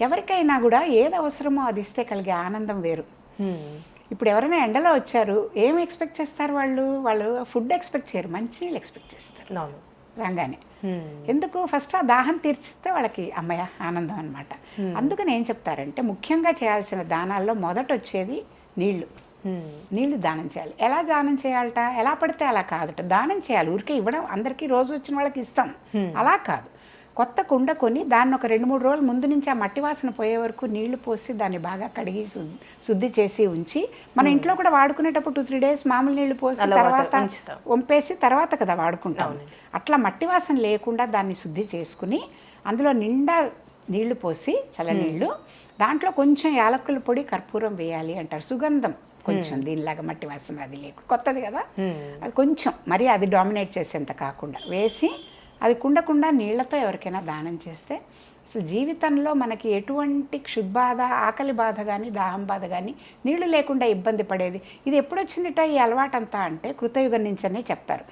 ఎవరికైనా కూడా ఏది అవసరమో అది ఇస్తే కలిగే ఆనందం వేరు. ఇప్పుడు ఎవరైనా ఎండలో వచ్చారు, ఏం ఎక్స్పెక్ట్ చేస్తారు వాళ్ళు? వాళ్ళు ఫుడ్ ఎక్స్పెక్ట్ చేయరు, మంచినీళ్ళు ఎక్స్పెక్ట్ చేస్తారు రాగానే. ఎందుకు? ఫస్ట్ ఆ దాహం తీర్చితే వాళ్ళకి అమ్మయ్య ఆనందం అనమాట. అందుకని ఏం చెప్తారంటే ముఖ్యంగా చేయాల్సిన దానాల్లో మొదట వచ్చేది నీళ్లు. నీళ్లు దానం చేయాలి. ఎలా దానం చేయాలట? ఎలా పడితే అలా కాదుట, దానం చేయాలి. ఊరికే ఇవ్వడం, అందరికీ రోజు వచ్చిన వాళ్ళకి ఇస్తాం అలా కాదు. కొత్త కుండ కొని దాన్ని ఒక 2-3 రోజుల ముందు నుంచి ఆ మట్టి వాసన పోయే వరకు నీళ్లు పోసి దాన్ని బాగా కడిగి శుద్ధి చేసి ఉంచి, మన ఇంట్లో కూడా వాడుకునేటప్పుడు 2-3 డేస్ మామూలు నీళ్లు పోసి తర్వాత వంపేసి తర్వాత కదా వాడుకుంటాం. అట్లా మట్టి వాసన లేకుండా దాన్ని శుద్ధి చేసుకుని అందులో నిండా నీళ్లు పోసి చల్లనీళ్ళు, దాంట్లో కొంచెం యాలకుల పొడి, కర్పూరం వేయాలి అంటారు. సుగంధం కొంచెం దీనిలాగా మట్టి వాసన అది లేకుండా, కొత్తది కదా, అది కొంచెం మరి అది డామినేట్ చేసేంత కాకుండా వేసి అది కుండకుండా నీళ్లతో ఎవరికైనా దానం చేస్తే అసలు జీవితంలో మనకి ఎటువంటి క్షుద్బాధ, ఆకలి బాధ కానీ దాహం బాధ కానీ నీళ్లు లేకుండా ఇబ్బంది పడేది. ఇది ఎప్పుడు వచ్చిందిట ఈ అలవాటంతా అంటే కృతయుగం నుంచనే చెప్తారు.